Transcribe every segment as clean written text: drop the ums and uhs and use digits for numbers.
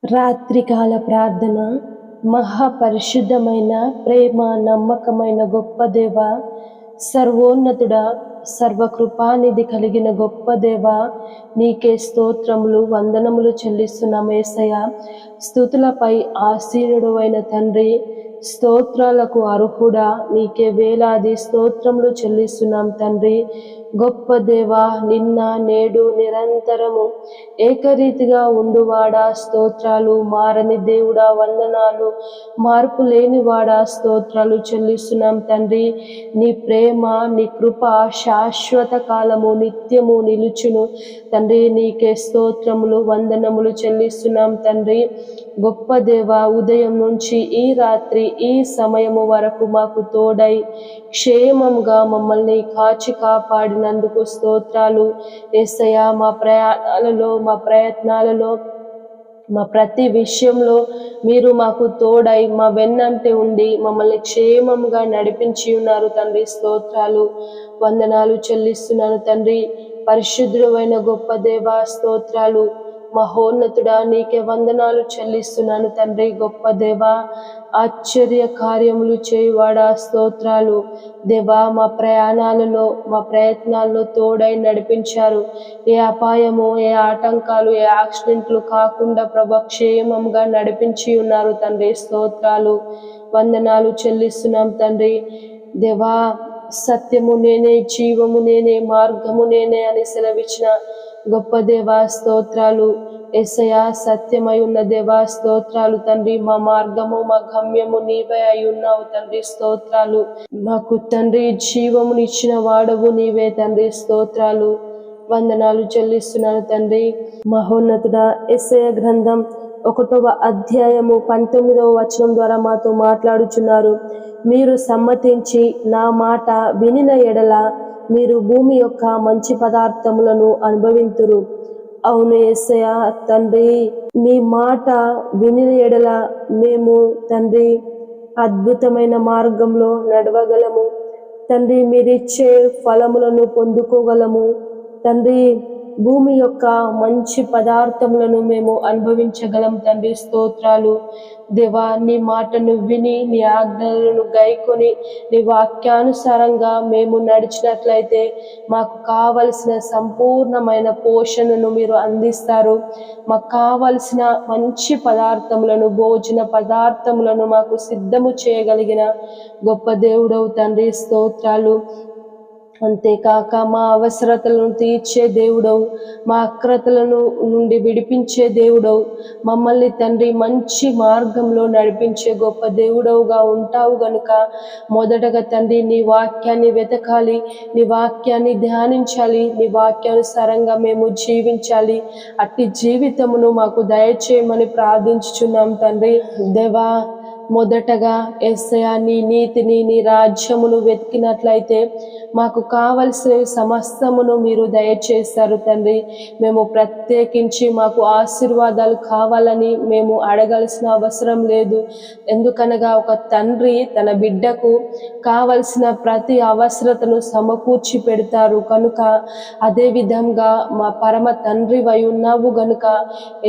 రాత్రికాల ప్రార్థన. మహాపరిశుద్ధమైన ప్రేమ నమ్మకమైన గొప్ప దేవ, సర్వోన్నతుడా, సర్వకృపానిధి కలిగిన గొప్ప దేవ, నీకే స్తోత్రములు వందనములు చెల్లిస్తున్నాం యేసయ్య. స్తుతులపై ఆసీనుడు అయిన తండ్రి, స్తోత్రాలకు అర్హుడా, నీకే వేలాది స్తోత్రములు చెల్లిస్తున్నాం తండ్రి. గొప్ప దేవ, నిన్న నేడు నిరంతరము ఏకరీతిగా ఉండువాడా స్తోత్రాలు. మారని దేవుడా వందనాలు. మార్పు లేనివాడా స్తోత్రాలు చెల్లిస్తున్నాం తండ్రి. నీ ప్రేమ నీ కృప శాశ్వత కాలము నిత్యము నిలుచును తండ్రి. నీకే స్తోత్రములు వందనములు చెల్లిస్తున్నాం తండ్రి. గొప్ప దేవ, ఉదయం నుంచి ఈ రాత్రి ఈ సమయము వరకు మాకు తోడై క్షేమముగా మమ్మల్ని కాచి కాపాడినందుకు స్తోత్రాలు యేసయ్య. మా ప్రయాణాలలో మా ప్రయత్నాలలో మా ప్రతి విషయంలో మీరు మాకు తోడై మా వెన్నంటే ఉండి మమ్మల్ని క్షేమంగా నడిపించి ఉన్నారు తండ్రి. స్తోత్రాలు వందనాలు చెల్లిస్తున్నాను తండ్రి. పరిశుద్ధుడు అయిన గొప్ప దేవా స్తోత్రాలు. మహోన్నతుడా, నీకే వందనాలు చెల్లిస్తున్నాను తండ్రి. గొప్ప దేవా, ఆశ్చర్య కార్యములు చేయువాడా స్తోత్రాలు. దేవా, మా ప్రయాణాలలో మా ప్రయత్నాల్లో తోడై నడిపించారు. ఏ అపాయము ఏ ఆటంకాలు ఏ యాక్సిడెంట్లు కాకుండా ప్రభు క్షేమంగా నడిపించి ఉన్నారు తండ్రి. స్తోత్రాలు వందనాలు చెల్లిస్తున్నాం తండ్రి. దేవా, సత్యము నేనే జీవము నేనే మార్గము నేనే అని సెలవిచ్చిన గొప్ప దేవా స్తోత్రాలు. యేసయ్య, సత్యమై ఉన్న దేవా స్తోత్రాలు తండ్రి. మా మార్గము మా గమ్యము నీవే అయి ఉన్నావు తండ్రి. స్తోత్రాలు. మాకు తండ్రి జీవమునిచ్చిన వాడవు నీవే తండ్రి. స్తోత్రాలు వందనాలు చెల్లిస్తున్నాను తండ్రి. మహోన్నతుడా, యెషయా గ్రంథం 1వ అధ్యాయము 19వ వచనం ద్వారా మాతో మాట్లాడుచున్నారు. మీరు సమ్మతించి నా మాట వినిన ఎడల మీరు భూమి యొక్క మంచి పదార్థములను అనుభవింతురు. అవును యేసయ్య తండ్రి, నీ మాట వినిన ఎడల మేము తండ్రి అద్భుతమైన మార్గంలో నడవగలము తండ్రి. మీరిచ్చే ఫలములను పొందుకోగలము తండ్రి. భూమి యొక్క మంచి పదార్థములను మేము అనుభవించగలం తండ్రి. స్తోత్రాలు దేవా. నీ మాటను విని నీ ఆజ్ఞలను గైకొని నీ వాక్యానుసారంగా మేము నడిచినట్లయితే మాకు కావలసిన సంపూర్ణమైన పోషణను మీరు అందిస్తారు. మాకు కావలసిన మంచి పదార్థములను భోజన పదార్థములను మాకు సిద్ధము చేయగలిగిన గొప్ప దేవుడవు తండ్రి. స్తోత్రాలు. అంతేకాక మా అవసరతలను తీర్చే దేవుడవు, మా అక్రతలను నుండి విడిపించే దేవుడవు, మమ్మల్ని తండ్రి మంచి మార్గంలో నడిపించే గొప్ప దేవుడవుగా ఉంటావు గనుక మొదటగా తండ్రి నీ వాక్యాన్ని వెతకాలి, నీ వాక్యాన్ని ధ్యానించాలి, నీ వాక్యానుసారంగా మేము జీవించాలి. అట్టి జీవితమును మాకు దయచేయమని ప్రార్థించుచున్నాం తండ్రి. దేవా, మొదటగా యేసయ్య నీ నీతిని నీ రాజ్యమును వెతికినట్లయితే మాకు కావలసిన సమస్తమును మీరు దయచేస్తారు తండ్రి. మేము ప్రత్యేకించి మాకు ఆశీర్వాదాలు కావాలని మేము అడగాల్సిన అవసరం లేదు. ఎందుకనగా ఒక తండ్రి తన బిడ్డకు కావలసిన ప్రతి అవసరతను సమకూర్చి పెడతారు కనుక అదే విధంగా మా పరమ తండ్రి వై ఉన్నావు గనుక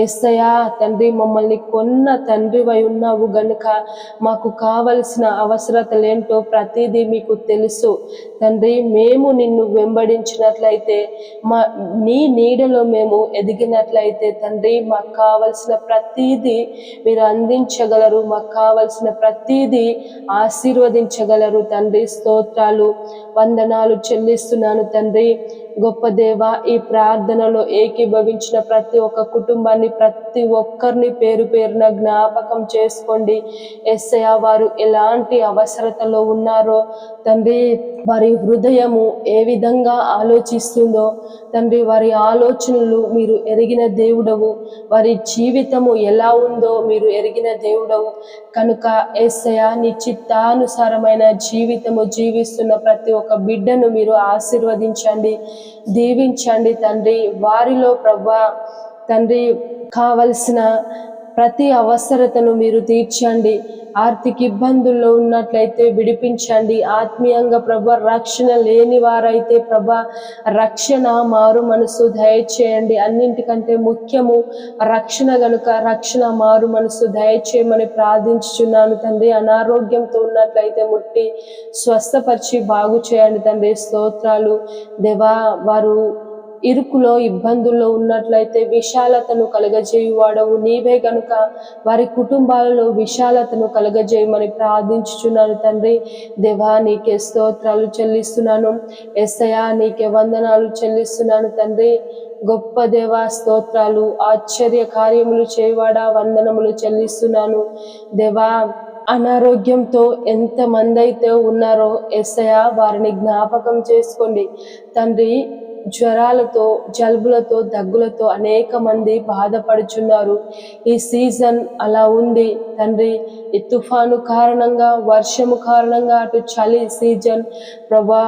యేసయ్య తండ్రి, మమ్మల్ని కొన్న తండ్రి వై ఉన్నావు గనుక మాకు కావలసిన అవసరతలేంటో ప్రతిదీ మీకు తెలుసు తండ్రి. మేము నిన్ను వెంబడించినట్లయితే నీ నీడలో మేము ఎదిగినట్లయితే తండ్రి మాకు కావలసిన ప్రతిదీ మీరు అందించగలరు. మాకు కావలసిన ప్రతిదీ ఆశీర్వదించగలరు తండ్రి. స్తోత్రాలు వందనాలు చెల్లిస్తున్నాను తండ్రి. గొప్ప దేవ, ఈ ప్రార్థనలో ఏకీభవించిన ప్రతి ఒక్క కుటుంబాన్ని ప్రతి ఒక్కరిని పేరు పేరున జ్ఞాపకం చేసుకోండి. యేసయ్య, వారు ఎలాంటి అవసరతలో ఉన్నారో తండ్రి, వారి హృదయము ఏ విధంగా ఆలోచిస్తుందో తండ్రి, వారి ఆలోచనలు మీరు ఎరిగిన దేవుడవు, వారి జీవితము ఎలా ఉందో మీరు ఎరిగిన దేవుడవు కనుక యేసయ్య నీ చిత్తానుసారమైన జీవితము జీవిస్తున్న ప్రతి ఒక్క బిడ్డను మీరు ఆశీర్వదించండి, దీవించండి తండ్రి. వారిలో ప్రభా తండ్రి కావలసిన ప్రతి అవసరతను మీరు తీర్చండి. ఆర్థిక ఇబ్బందుల్లో ఉన్నట్లయితే విడిపించండి. ఆత్మీయంగా ప్రభా రక్షణ లేని వారైతే ప్రభా రక్షణ, మారు మనసు దయచేయండి. అన్నింటికంటే ముఖ్యము రక్షణ గనుక రక్షణ, మారు మనసు దయచేయమని ప్రార్థించుచున్నాను తండ్రి. అనారోగ్యంతో ఉన్నట్లయితే ముట్టి స్వస్థపరిచి బాగు చేయండి తండ్రి. స్తోత్రాలు దేవా. వారు ఇరుకులో ఇబ్బందుల్లో ఉన్నట్లయితే విశాలతను కలగజేయువాడవు నీవే గనుక వారి కుటుంబాలలో విశాలతను కలగజేయమని ప్రార్థించుచున్నాను తండ్రి. దేవా నీకే స్తోత్రాలు చెల్లిస్తున్నాను. యేసయ్యా నీకే వందనాలు చెల్లిస్తున్నాను తండ్రి. గొప్ప దేవా స్తోత్రాలు. ఆశ్చర్య కార్యములు చేయవాడా వందనములు చెల్లిస్తున్నాను దేవా. అనారోగ్యంతో ఎంతమంది అయితే ఉన్నారో యేసయ్యా వారిని జ్ఞాపకం చేసుకోండి తండ్రి. జ్వరాలతో, జలుబులతో, దగ్గులతో అనేక మంది బాధపడుచున్నారు. ఈ సీజన్ అలా ఉంది తండ్రి. ఈ తుఫాను కారణంగా, వర్షము కారణంగా, అటు చలి సీజన్ ప్రభా,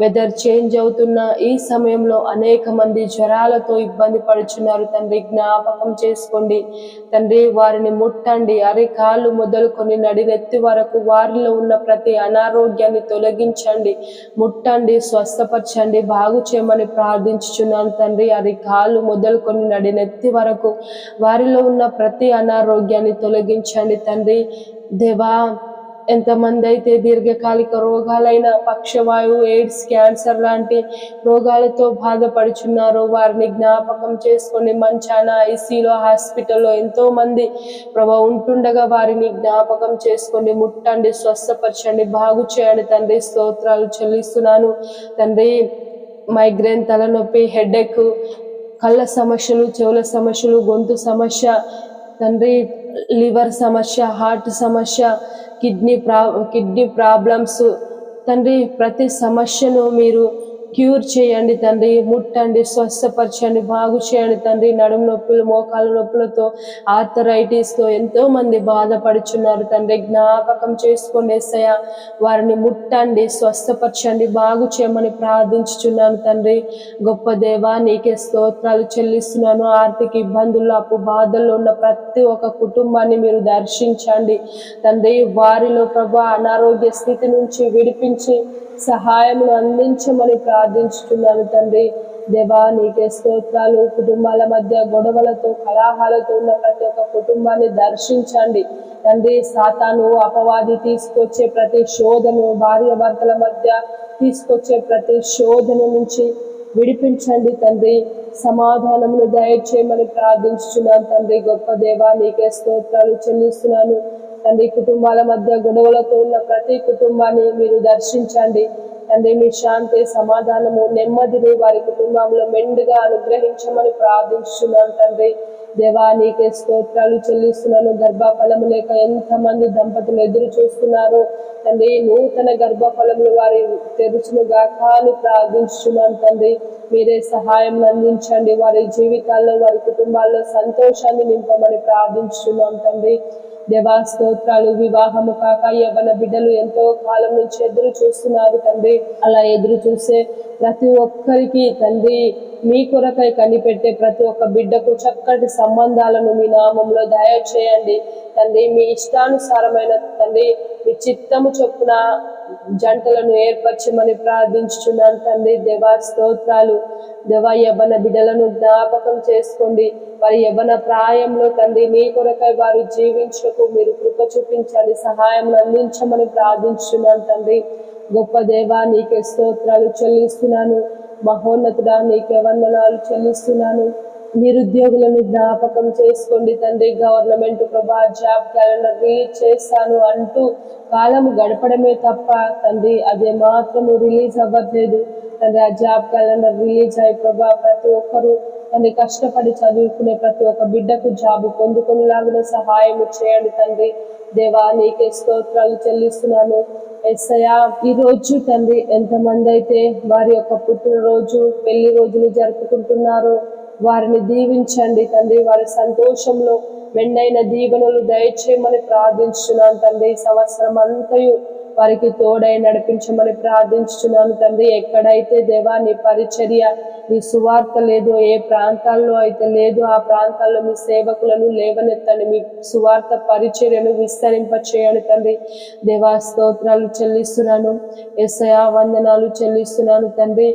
వెదర్ చేంజ్ అవుతున్న ఈ సమయంలో అనేక మంది జ్వరాలతో ఇబ్బంది పడుచున్నారు తండ్రి. జ్ఞాపకం చేసుకోండి తండ్రి. వారిని ముట్టండి. అరికాళ్ళు మొదలుకొని నడినెత్తి వరకు వారిలో ఉన్న ప్రతి అనారోగ్యాన్ని తొలగించండి. ముట్టండి, స్వస్థపరచండి, బాగు చేయమని ప్రార్థించుచున్నాను తండ్రి. అరికాళ్ళు మొదలుకొని నడినెత్తి వరకు వారిలో ఉన్న ప్రతి అనారోగ్యాన్ని తొలగించండి తండ్రి. దేవా ఎంతమంది అయితే దీర్ఘకాలిక రోగాలైన పక్షవాయువు, ఎయిడ్స్, క్యాన్సర్ లాంటి రోగాలతో బాధపడుచున్నారో వారిని జ్ఞాపకం చేసుకొని మంచాన, ఐసీలో, హాస్పిటల్లో ఎంతో మంది ప్రభా ఉంటుండగా వారిని జ్ఞాపకం చేసుకొని ముట్టండి, స్వస్థపరచండి, బాగు చేయండి తండ్రి. స్తోత్రాలు చెల్లిస్తున్నాను తండ్రి. మైగ్రేన్, తలనొప్పి, హెడేక్, కళ్ళ సమస్యలు, చెవుల సమస్యలు, గొంతు సమస్య తండ్రి, లివర్ సమస్య, హార్ట్ సమస్య, కిడ్నీ ప్రాబ్లమ్స్ తండ్రి, ప్రతి సమస్యను మీరు క్యూర్ చేయండి తండ్రి. ముట్టండి, స్వస్థపరచండి, బాగు చేయండి తండ్రి. నడుము నొప్పులు, మోకాల నొప్పులతో, ఆర్థరైటిస్తో ఎంతో మంది బాధపడుచున్నారు తండ్రి. జ్ఞాపకం చేసుకోండి యేసయ్యా. వారిని ముట్టండి, స్వస్థపరచండి, బాగు చేయమని ప్రార్థించుచున్నాను తండ్రి. గొప్ప దేవా నీకే స్తోత్రాలు చెల్లిస్తున్నాను. ఆర్థిక ఇబ్బందుల్లో, అప్పు బాధల్లో ఉన్న ప్రతి ఒక్క కుటుంబాన్ని మీరు దర్శించండి తండ్రి. వారిలో ప్రభా అనారోగ్య స్థితి నుంచి విడిపించి సహాయమును అందించమని ప్రార్థించుతున్నాను తండ్రి. దేవా నీకే స్తోత్రాలు. కుటుంబాల మధ్య గొడవలతో, కలహాలతో ఉన్న ప్రతి ఒక్క కుటుంబాన్ని దర్శించండి తండ్రి. సాతాను, అపవాది తీసుకొచ్చే ప్రతి శోధను, భార్య భర్తల మధ్య తీసుకొచ్చే ప్రతి శోధన నుంచి విడిపించండి తండ్రి. సమాధానమును దయచేయమని ప్రార్థించుచున్నాను తండ్రి. గొప్ప దేవా నీకే స్తోత్రాలు చెల్లిస్తున్నాను తండ్రి. కుటుంబాల మధ్య గొడవలతో ఉన్న ప్రతి కుటుంబాన్ని మీరు దర్శించండి తండ్రి. మీ శాంతి, సమాధానము, నెమ్మదిని వారి కుటుంబంలో మెండుగా అనుగ్రహించమని ప్రార్థించున్నాను తండ్రి. దేవా నీకే స్తోత్రాలు చెల్లిస్తున్నాను. గర్భఫలము లేక ఎంతమంది దంపతులు ఎదురు చూస్తున్నారో తండ్రి, నూతన గర్భఫలములు వారి తెరుచునుగా కానీ ప్రార్థించున్నాను తండ్రి. మీరే సహాయం అందించండి. వారి జీవితాల్లో, వారి కుటుంబాల్లో సంతోషాన్ని నింపమని ప్రార్థించున్నాం తండ్రి. దేవా స్తోత్రాలు. వివాహము కాక యవ్వన బిడ్డలు ఎంతో కాలం నుంచి ఎదురు చూస్తున్నారు తండ్రి. అలా ఎదురు చూసే ప్రతి ఒక్కరికి తండ్రి, మీ కొరకై కనిపెట్టే ప్రతి ఒక్క బిడ్డకు చక్కటి సంబంధాలను మీ నామంలో దయచేయండి తండ్రి. మీ ఇష్టానుసారమైన తండ్రి, మీ చిత్తము చొప్పున జంటలను ఏర్పరచమని ప్రార్థించుచున్నాను తండ్రి. దేవా స్తోత్రాలు. దేవా యవ్వన బిడ్డలను జ్ఞాపకం చేసుకోండి. వారి యవ్వన ప్రాయంలో తండ్రి మీ కొరకై వారు జీవించకు మీరు కృప చూపించండి, సహాయం అందించమని ప్రార్థించున్నాను తండ్రి. గొప్ప దేవా నీకే స్తోత్రాలు చెల్లిస్తున్నాను. మహోన్నతుడా నీకే వందనాలు చెల్లిస్తున్నాను. నిరుద్యోగులను జ్ఞాపకం చేసుకోండి తండ్రి. గవర్నమెంట్ ప్రభా జాబ్ క్యాలెండర్ రిలీజ్ చేస్తాను అంటూ కాలము గడపడమే తప్ప తండ్రి అదే మాత్రము రిలీజ్ అవ్వట్లేదు తండ్రి. ఆ జాబ్ క్యాలెండర్ రిలీజ్ అయ్యి ప్రభా ప్రతి ఒక్కరూ తండ్రి కష్టపడి చదువుకునే ప్రతి ఒక్క బిడ్డకు జాబు పొందుకునేలాగా సహాయం చేయండి తండ్రి. దేవా నీకే స్తోత్రాలు చెల్లిస్తున్నాను. యేసయ్యా ఈ రోజు తండ్రి ఎంతమంది అయితే వారి యొక్క పుట్టినరోజు, పెళ్లి రోజులు జరుపుకుంటున్నారో వారిని దీవించండి తండ్రి. వారి సంతోషంలో మెండైన దీవెనలు దయచేయమని ప్రార్థించున్నాను తండ్రి. సంవత్సరం అంతయు వారికి తోడై నడిపించమని ప్రార్థించుచున్నాను తండ్రి. ఎక్కడైతే దేవా నీ పరిచర్య, నీ సువార్త లేదో, ఏ ప్రాంతాల్లో అయితే లేదో ఆ ప్రాంతాల్లో మీ సేవకులను లేవనెత్తండి, మీ సువార్త పరిచర్యను విస్తరింప చేయండి తండ్రి. దేవా స్తోత్రాలు చెల్లిస్తున్నాను, యేసయ్యా వందనాలు చెల్లిస్తున్నాను తండ్రి.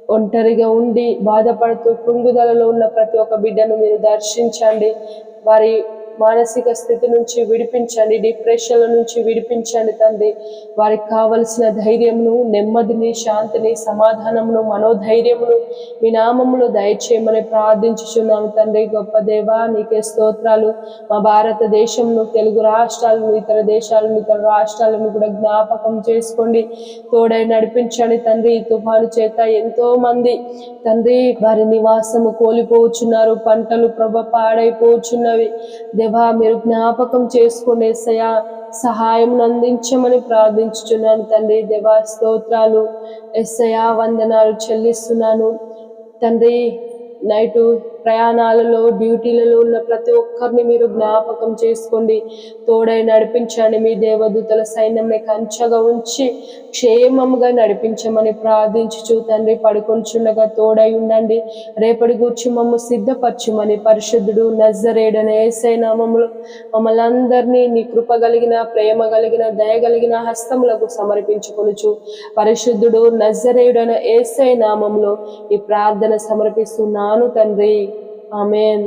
ఒంటరిగా ఉండి బాధపడుతూ కృంగుదలలో ఉన్న ప్రతి ఒక్క బిడ్డను మీరు దర్శించండి, వారి మానసిక స్థితి నుంచి విడిపించండి, డిప్రెషన్ల నుంచి విడిపించండి తండ్రి. వారికి కావలసిన ధైర్యమును, నెమ్మదిని, శాంతిని, సమాధానమును, మనోధైర్యమును మీ నామములో దయచేయమని ప్రార్థించుచున్నాము తండ్రి. గొప్ప దేవా నీకే స్తోత్రాలు. మా భారతదేశంను, తెలుగు రాష్ట్రాలను, ఇతర దేశాలను, ఇతర రాష్ట్రాలను కూడా జ్ఞాపకం చేసుకోండి, తోడై నడిపించండి తండ్రి. ఈ తుఫాను చేత ఎంతో మంది తండ్రి వారి నివాసము కోల్పోవచ్చున్నారు, పంటలు పాడైపోవచ్చున్నవి. దేవా మీరు జ్ఞాపకం చేసుకోండి యేసయ్యా, సహాయం అందించమని ప్రార్థించుచున్నాను తండ్రి. దేవా స్తోత్రాలు యేసయ్యా వందనాలు చెల్లిస్తున్నాను తండ్రి. నైటు ప్రయాణాలలో, డ్యూటీలలో ఉన్న ప్రతి ఒక్కరిని మీరు జ్ఞాపకం చేసుకోండి, తోడై నడిపించండి. మీ దేవదూతల సైన్యంని కంచగా ఉంచి క్షేమముగా నడిపించమని ప్రార్థించుచు తండ్రి, పడుకొంచుండగా తోడై ఉండండి. రేపటి గూర్చి మమ్ము సిద్ధపరచుమని పరిశుద్ధుడు నజరేయుడైన యేసయ్య నామములో మమ్మల్ని అందరినీ నీ కృప కలిగిన, ప్రేమ కలిగిన, దయ కలిగిన హస్తములకు సమర్పించుకొనుచు పరిశుద్ధుడు నజరేయుడైన యేసయ్య నామములో ఈ ప్రార్థన సమర్పిస్తున్నాను తండ్రి. ఆమేన్.